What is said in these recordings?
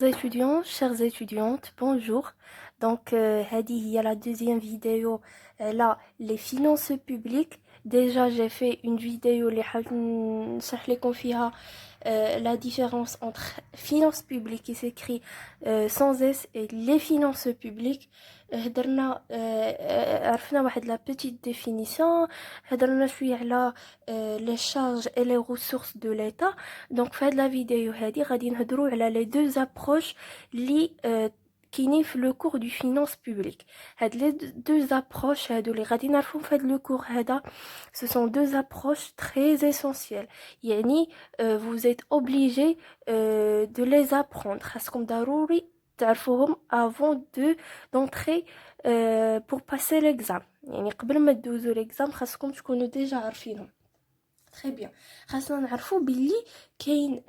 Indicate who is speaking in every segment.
Speaker 1: Étudiants, chères étudiantes, bonjour. Donc, Hadi, il y a la deuxième vidéo, là, les finances publiques. Déjà, j'ai fait une vidéo, la différence entre finances publiques qui s'écrit sans S et les finances publiques. عرفنا واحد la petite définition. هدرنا شوية على les charges et les ressources de l'État. Donc, في هاد la vidéo هادي غادي نهضروا على les deux approches li كاينين في le cours du finance publique. هاد les deux approches هادو اللي غادي نعرفو في هاد le cours هذا, ce sont deux approches très essentielles. يعني vous êtes obligé de les apprendre. خاصكم ضروري تعرفوهم avant d'entrer pour passer l'examen. يعني قبل ما تدوزو l'examen خاصكم تكونوا déjà عارفينهم. Très bien. خاصنا نعرفو باللي كاين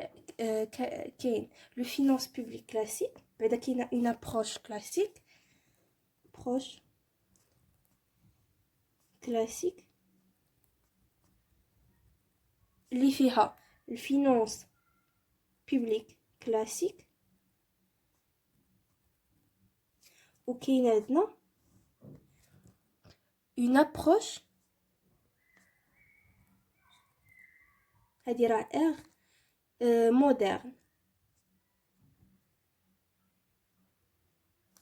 Speaker 1: le finance publique classique. بعدا كاينه une approche classique. Approche classique. اللي فيها الفينانس publique classique. وكاين عندنا une approche هادي راه moderne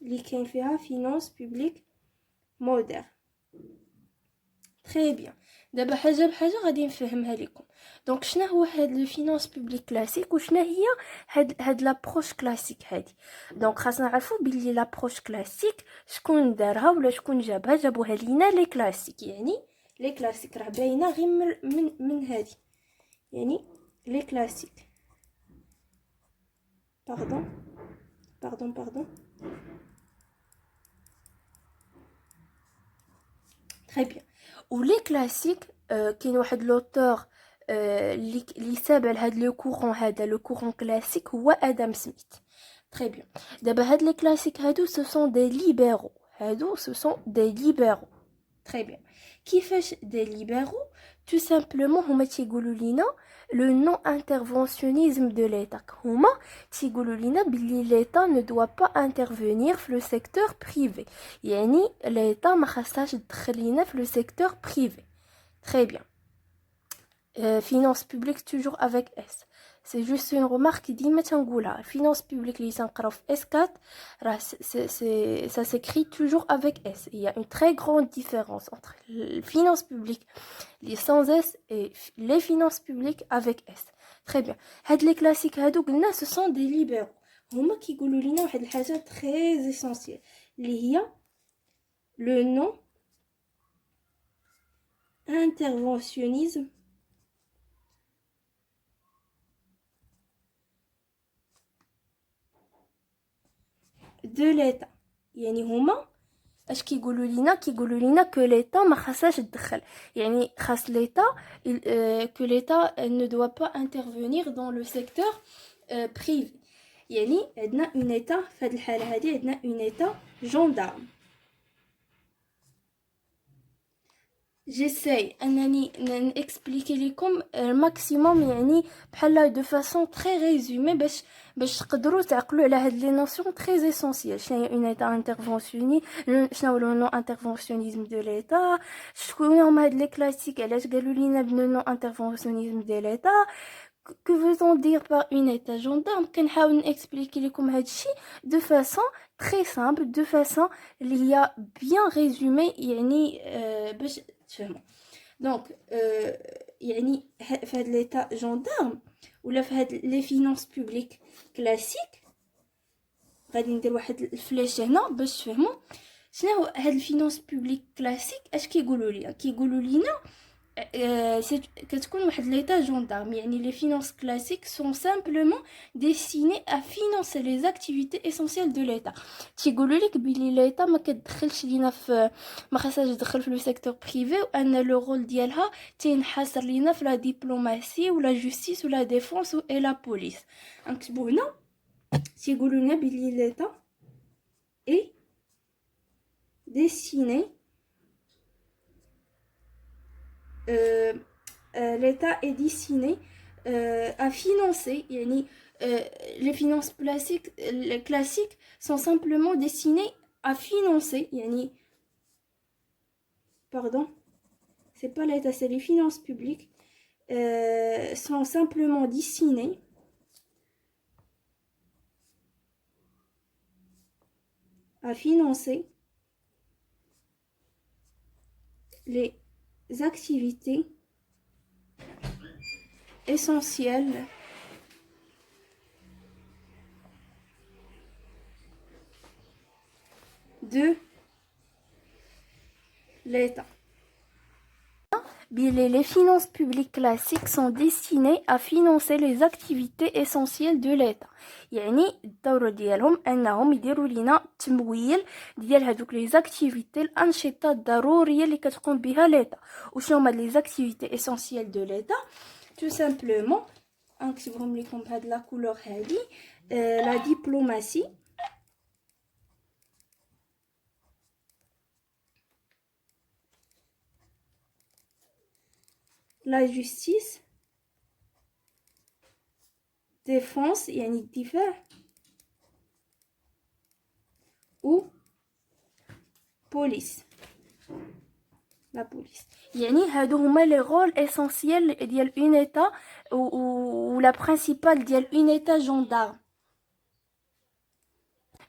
Speaker 1: اللي كاين فيها finance publique moderne. Très bien. دابا حاجه بحاجه غادي نفهمها لكم. دونك شنو هو هاد لو فينانس بوبليك كلاسيك وشنو هي هاد لابروش كلاسيك هادي. دونك خاصنا نعرفو بلي لابروش كلاسيك شكون دارها ولا شكون جابوها لينا لي كلاسيك. يعني لي كلاسيك راه باينه غير من هادي. يعني لي كلاسيك باردون. Très bien. Ou les classiques, كاين واحد لوتور اللي سابع لهاد لو كورون هذا لو كورون كلاسيك هو ادم سميث. Très bien. دابا هاد لي كلاسيك هادو ce sont des libéraux. هادو ce sont des libéraux. Très bien. كيفاش des libéraux? Tout simplement هما تيقولوا لينا le non-interventionnisme de l'État. هما تيقولوا لينا بلي l'État ne doit pas intervenir في le secteur privé. يعني l'État ما خاصهاش تدخل لينا في le secteur privé. Très bien. Finance publique toujours avec S. C'est juste une remarque ديما تنقولها. Finance publique اللي تنقراو في S4 راه ça s'écrit toujours avec S. Il y a une très grande différence entre les finances publiques les sans S et les finances publiques avec S. Très bien. هاد les classiques هادو قلنا ce sont des libéraux. هما كيقولوا لنا واحد الحاجه très essentielle اللي هي le non interventionnisme de l'État. يعني هما اش كيقولوا لينا que l'État ما خاصهاش تدخل. يعني خاص l'État que l'État ne doit pas intervenir dans le secteur privé. يعني عندنا un État في هذه الحالة هذه عندنا un État gendarme. J'essaye انني نexpliquer لكم الماكسيموم يعني بحال دو فاصون تري ريزومي باش تقدروا تعقلوا على هاد لي نوسيون تري اسونسيال. شنو هي اون ايتا انترفونسيوني, شنو هو لو نو انترفونسيونيزم دو ليتا, شكون هما هاد لي كلاسيك, علاش قالوا لينا بنو نو انترفونسيونيزم دو ليتا, que veut-on dire par une état gendarme. كنحاول نexpliquer لكم هاد الشيء de façon très simple, de façon اللي هي bien résumé يعني باش تفهموا. دونك يعني في هاد ليتا جوندارم ولا في هاد لي فينانس بوبليك كلاسيك غادي ندير واحد الفلاش هنا باش تفهموا شنو هو هاد الفينانس بوبليك كلاسيك. اش كيقولوا لينا كتكون واحد l'état gendarme. يعني les finances classiques sont simplement destinées à financer les activités essentielles de l'État. تيقولوا لك بلي l'État ما كتدخلش لينا في ما خاصهاش تدخل في لو سيكتور بريفي, وان لو رول ديالها تينحصر لينا في لا دبلوماسي ولا جوستيس ولا ديفونس و لا بوليس. نكتبوا هنا تيقولوا لنا بلي l'État est destiné l'État est destiné à financer يعني les finances classiques sont simplement destinées à financer, yani, pardon, c'est pas l'État, c'est les finances publiques, sont simplement destinées à financer les activités essentielles de l'État. Les finances publiques classiques sont destinées à financer les activités essentielles de l'État. يعني الدور ديالهم انهم يديروا لنا تمويل ديال هذوك لي زاكتيفيتي الانشطه الضروريه اللي كتقوم بها ليتا. وشنو هما لي زاكتيفيتي اسونسييل دو ليتا؟ تو سامبلومون نكتبهم لكم بهاد لا كولور هادي. لا دبلوماسي، la justice, défense يعني الدفاع، ou police، la police. يعني هادو هما لي رول اسونسييل ديال اون ايتا و لا برينسيبال ديال اون ايتا جوندارم.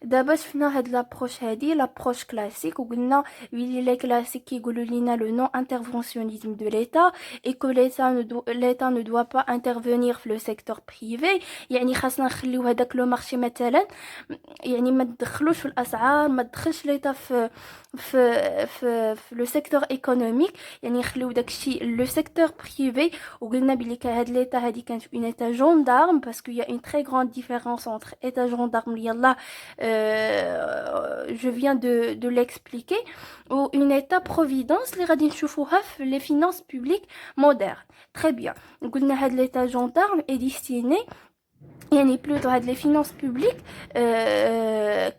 Speaker 1: دابا شفنا هاد لابروش هادي لابروش كلاسيك، وقلنا بلي لي كلاسيك كيقولوا لينا لو نون انترفونسيونيزم دو ليتا اي كو ليتا نو دوا با انترفونير في لو سيكتور بريفي. يعني خاصنا نخليو هذاك لو مارشي مثلا، يعني ما تدخلوش في الاسعار، ما تدخلش ليتا في لو سيكتور ايكونوميك، يعني نخليو داكشي لو سيكتور بريفي. وقلنا بلي هاد ليتا هادي كانت اون ايتا جوندارم باسكو يا اون تري غراند ديفيرونس انتر ايتا جوندارم يلا je viens de l'expliquer, ou une état providence اللي غادي نشوفوها في les finances publiques modernes. Très bien. قلنا هاد l'état gendarme est destiné يعني بلوتو هاد les finances publiques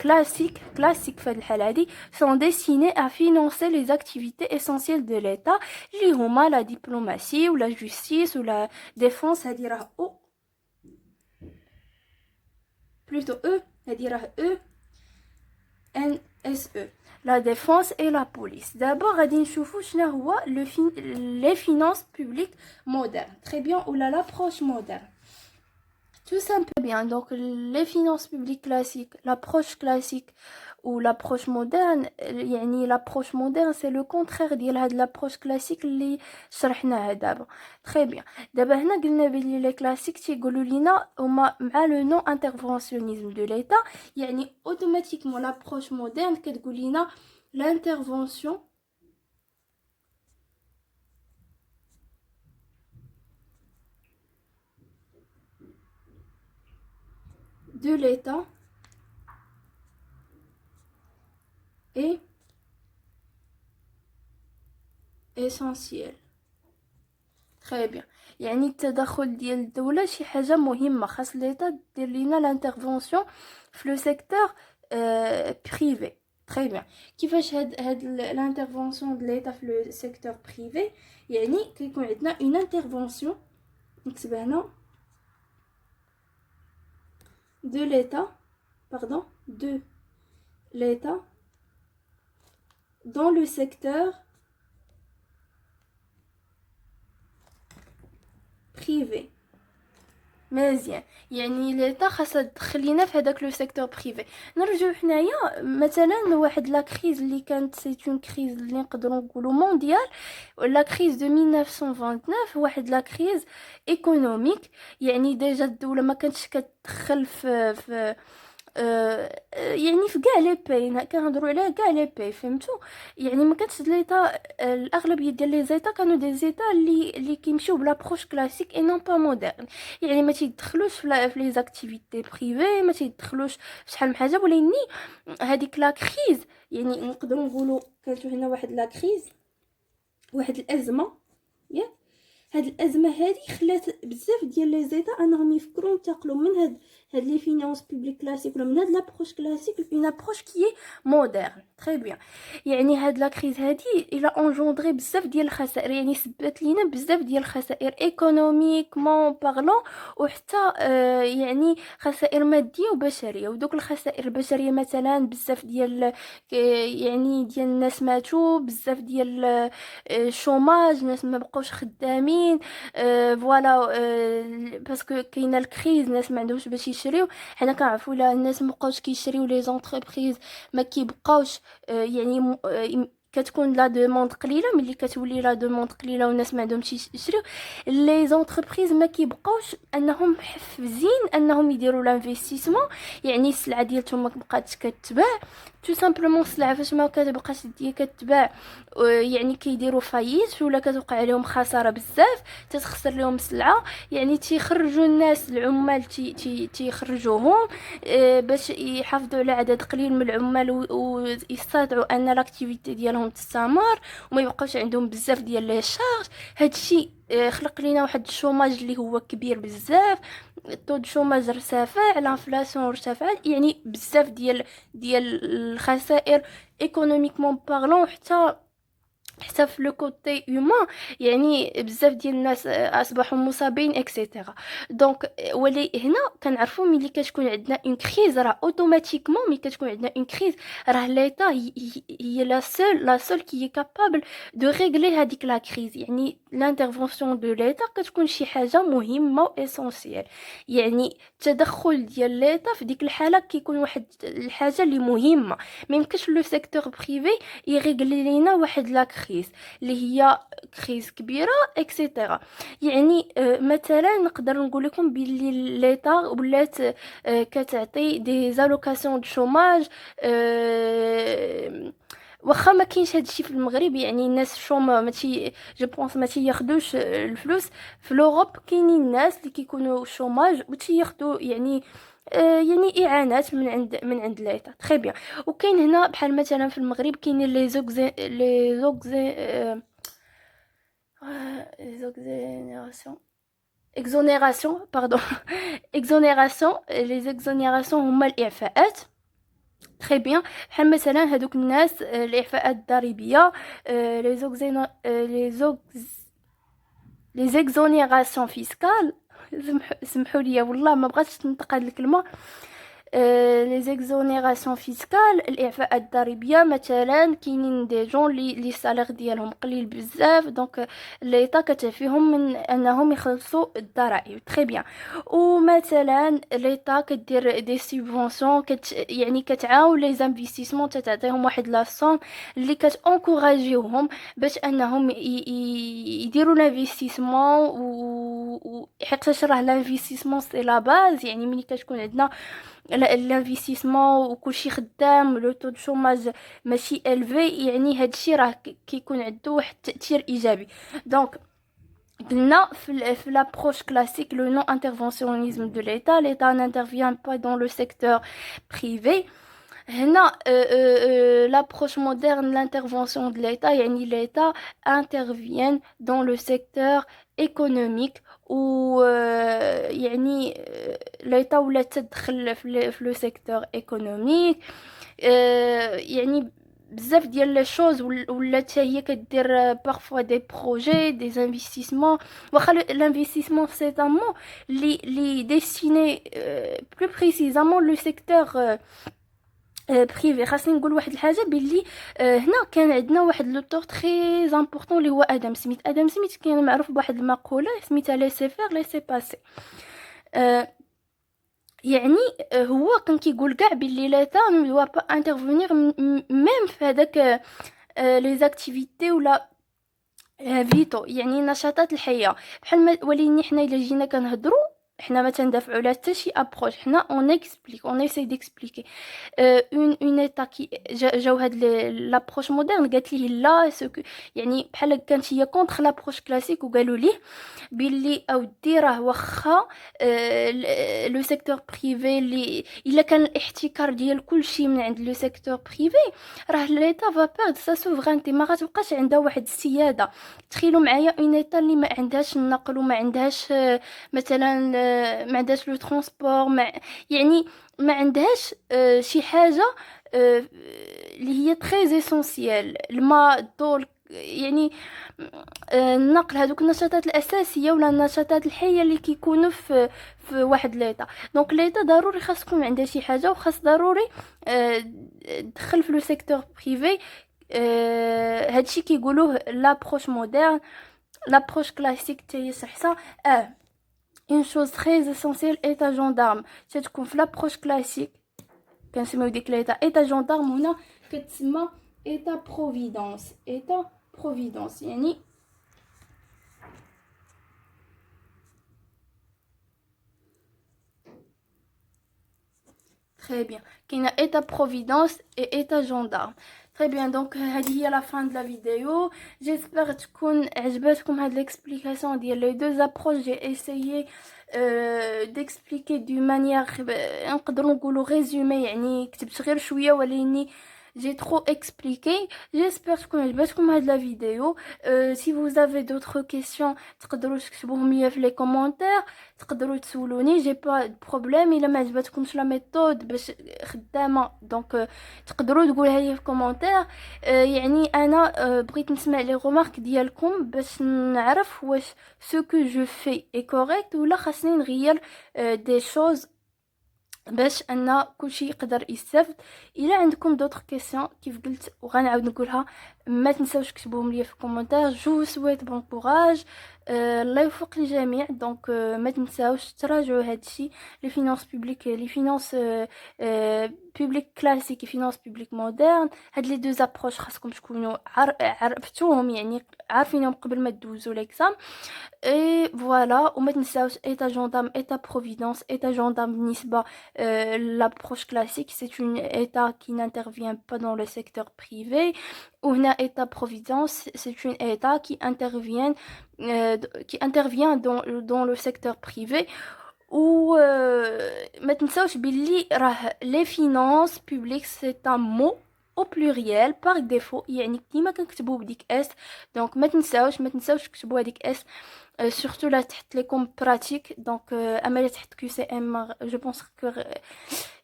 Speaker 1: classiques في هاد الحالة هادي sont destinées à financer les activités essentielles de l'état اللي هما la diplomatie ou la justice ou la défense. هادي راه او plutôt eux هادي راه eux NSE, la défense et la police. D'abord, غادي نشوفوا شنو هو les finances publiques modernes. Très bien, ou l'approche moderne. Tout simplement bien. Donc, les finances publiques classiques, l'approche classique ou l'approche moderne, يعني l'approche moderne c'est le contraire ديال هاد l'approche classique اللي شرحناها دابا. Très bien. دابا هنا قلنا بلي لي كلاسيك تيقولوا لينا هما مع لو نون انترفونسيونيزم دو ليتا، يعني اوتوماتيكمون l'approche moderne كتقول لينا l'intervention de l'État est essentiel. Très bien. يعني التدخل ديال الدولة شي حاجة مهمة، خاص ليتا دير لينا لانترفونسيون في لو سيكتور بريفي. Très bien. كيفاش هاد لانترفونسيون د ليتا في لو سيكتور بريفي؟ يعني كيكون عندنا اون انترفونسيون نكتب هنا de l'État, pardon, de l'État dans le secteur privé. مزيان، يعني ليتا خاصها تدخل لينا في هذاك لو سيكتور بريفي. نرجعو حنايا مثلا واحد لا كريز اللي كانت سي اون كريز اللي نقدروا نقولوا مونديال، لا كريز دو 1929، واحد لا كريز ايكونوميك. يعني ديجا الدوله ما كانتش كتدخل في يعني في كاع لي باي، كنهضروا على كاع لي باي، فهمتوا؟ يعني ما كانتش ليتا، الاغلبيه ديال لي زيتا كانوا دي زيتا اللي كيمشيو بلابروش كلاسيك اي نون با مودرن. يعني ما تيدخلوش في لي زاكتيفيتي بريفي، ما تيدخلوش في شحال من حاجه. ولكن هذيك لا كريز يعني نقدروا نقولوا كانت هنا واحد لا كريز، واحد الازمه ياك هاد الازمه هذه خلات بزاف ديال لي زيتا انهم يفكروا ينتقلوا من هاد لي فينانس بوبليك كلاسيك ولا من هاد لابروش كلاسيك اون ابروش كي مودرن. تري بيان. يعني هاد لا كريز هادي الى انجوندري بزاف ديال الخسائر، يعني سببت لينا بزاف ديال الخسائر ايكونوميكمون بارلون، وحتى يعني خسائر ماديه وبشريه. ودوك الخسائر البشريه مثلا بزاف ديال يعني ديال الناس ماتوا، بزاف ديال الشوماج، ناس ما بقاوش خدامين. فوالا باسكو كاينه الكريز، ناس ما عندهمش باش يشريو. حنا كنعرفوا لا الناس ما بقاوش كيشريو، لي زونتربريز ما كيبقاوش يعني كتكون لا دوموند قليله. ملي كتولي لا دوموند قليله والناس ما عندهمش يشريو، لي زونتربريز ما كيبقاوش انهم محفزين انهم يديروا لانفستيسمون. يعني السلعه ديالتهم ما بقاتش كتباع تو سامبلومون. السلعه فاش ما كتبقاش كتباع يعني كيديروا فايت ولا كتوقع عليهم خساره بزاف، تتخسر لهم السلعه. يعني تيخرجوا الناس العمال تيخرجوهم باش يحافظوا على عدد قليل من العمال ويستطيعوا ان لاكتيفيتي ديالهم تستمر وما يبقاوش عندهم بزاف ديال لي شارج. هادشي خلق لينا واحد الشوماج اللي هو كبير بزاف. الطو دو شوماج ارتفع، الانفلاسيون ارتفعت، يعني بزاف ديال الخسائر ايكونوميكمون بارلون. حتى في لو كوتي هيومان، يعني بزاف ديال الناس اصبحوا مصابين اكسيتيرا. دونك ولي هنا كنعرفوا ملي كتكون عندنا اون كريز راه اوتوماتيكمون ملي كتكون عندنا اون كريز راه ليتا هي لا سول كي كابابل دو ريغلي هذيك لا كريز. يعني لانترفونسيون دو ليتا كتكون شي حاجه مهمه و اسونسيال. يعني التدخل ديال ليتا في ديك الحاله كيكون واحد الحاجه اللي مهمه. ما يمكنش لو سيكتور بريفي يريغلي لينا واحد لا كريز اللي هي كريز كبيره اكسيتيرا. يعني مثلا نقدر نقول لكم بلي ليتا ولات كتعطي دي زالوكاسيون دو شوماج. واخا ما كاينش هادشي في المغرب، يعني الناس شوما ماشي جو بونس ما تياخدوش الفلوس. في لوروب كاينين الناس اللي كيكونوا شوماج وتياخدوا يعني يعني اعانات من عند ليتا. تري بيان. وكاين هنا بحال مثلا في المغرب كاينين لي زوكزينيراسيون اكزونيراسيون باردون اكزونيراسيون. لي زيكزونيراسيون هما الاعفاءات. تري بيان. بحال مثلا هادوك الناس الاعفاءات الضريبيه، لي زوكزينو لي زيكزونيراسيون فيسكال. سمحوا لي والله ما بغاتش نطق هاد الكلمه. لي زيكزونيراسيون فيسكال، الاعفاءات الضريبيه. مثلا كاينين دي جون لي سالير ديالهم قليل بزاف، دونك ليطا كتعفيهم من انهم يخلصوا الضرائب. تري بيان. ومثلا ليطا كدير دي سوبفونسيون يعني كتعاون لي زانفيستيسمون، تعطيهم واحد لا سوم اللي كتانكوراجيوهم باش انهم يديروا لانفستيسمون. حيت راه لانفستيسمون سي لا باز. يعني ملي كتكون عندنا الانفستيسمون وكلشي خدام، لو تو دو شوماج ماشي الفي، يعني هادشي راه كيكون عنده واحد التاثير ايجابي. دونك قلنا في l'approche classique, le non-interventionnisme de l'État, l'État n'intervient pas dans le secteur privé. هنا l'approche moderne, l'intervention de l'État, يعني l'État intervient dans le secteur économique و يعني l'État ولا تدخل في لو سيكتور ايكونوميك. يعني بزاف ديال لي شوز ولات هي كدير بارفوا دي بروجي دي انفستيسمون. واخا الانفستيسمون سي ان مو لي ديستيني بلو بريسيزامون لو سيكتور بريفي. خاصني نقول واحد الحاجه باللي هنا كان عندنا واحد لوتور تري امبورطون اللي هو ادم سميث. ادم سميث كان معروف بواحد المقوله سميتها ليسي فير ليسي باسي. يعني هو كان كيقول كاع باللي ليتا نو با انترفونير ميم في هذاك لي زاكتيفيتي ولا فيتو، يعني نشاطات الحياه. بحال ولكن حنا الا جينا كنهضروا حنا ما تندافعوا على حتى شي ابروش، حنا اون اكسبليك اون ايساي ديكسبليكي اون ايتا كي جاو هاد لابروش مودرن قالت ليه لا يعني بحال كانت هي كونتر لابروش كلاسيك وقالوا ليه باللي اودي راه واخا لو سيكتور بريفي اللي الا كان الاحتكار ديال كلشي من عند لو سيكتور بريفي راه ليتا فا بيرد سا سوفرانتي، ما غتبقاش عندها واحد السياده. تخيلوا معايا اون ايتا اللي ما عندهاش النقل وما عندهاش مثلا ما عندهاش لو ترونسبور يعني ما عندهاش شي حاجه اللي هي تري اسونسيال، الماء، الضوء، يعني النقل، هذوك النشاطات الاساسيه ولا النشاطات الحيه اللي كيكونوا في واحد ليطا. دونك ليطا ضروري خاص تكون عندها شي حاجه، وخاص ضروري تدخل في لو سيكتور بريفي. هادشي كيقولوه لابروش مودرن. لابروش كلاسيك حتى هي صحصه. اون شوز تري اسونسيال ايتا جوندارم تتكون في لابروش كلاسيك، كنسميو ديك ليتا ايتا جوندارم، هنا كتسمى ايتا بروفيدونس. ايتا بروفيدونس يعني très bien. كاينه ايتا بروفيدونس اي ايتا جوندارم. très bien. دونك هذه هي لا فان د لا فيديو. جيسبر تكون عجبتكم هاد ليكسبليكاسيون ديال لي دو ابروش. جي ايسايي ديكسبليكي دو مانيير نقدروا نقولوا ريزومي، يعني كتبت غير شويه ولكني j'ai trop expliqué. J'espère تكون عجبتكم هاد لا فيديو. si vous avez d'autres questions تقدروا تكتبوهم ليا في لي كومونتير، تقدروا تسولوني، جي با بروبليم. الا ما عجبتكمش لا ميثود باش خدامه دونك تقدروا تقولها لي في كومونتير. يعني انا بغيت نسمع لي رومارك ديالكم باش نعرف واش سو كو جو في اي كوريكت ولا خاصني نغير دي شوز باش ان كلشي يقدر يستافد. الا عندكم دوطخ كيسيون كيف قلت وغنعاود نقولها، ما تنساوش تكتبوهم لي في الكومونتير. جو سويت بون كوراج، الله يوفق الجميع. دونك ما تنساوش تراجعوا هادشي لي فينانس بوبليك، لي فينانس بوبليك كلاسيك، فينانس بوبليك مودرن. هاد لي دو زابروش خاصكم تكونوا عرفتوهم، يعني عارفينهم قبل ما دوزوا ليكزام. اي فوالا. وما تنساوش ايتا جوندام ايتا بروفيدونس. ايتا جوندام بالنسبه l'approche classique, c'est une état qui n'intervient pas dans le secteur privé. Ou une état providence, c'est une état qui intervient dans le secteur privé. Ou ما تنساوش باللي راه les finances publiques c'est un mot au pluriel par défaut، يعني كيما كنكتبوا بديك اس. دونك ما تنساوش تكتبوا هذيك اس surtout لا تحت لي كوم براتيك. دونك اما لا تحت كيو سي ام جو بونس كو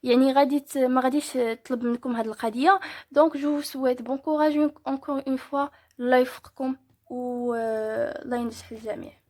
Speaker 1: يعني ما غاديش طلب منكم هاد القضيه. دونك جو سويت بون كوراج اونكور اون فوا. الله يوفقكم و الله ينجح الجميع.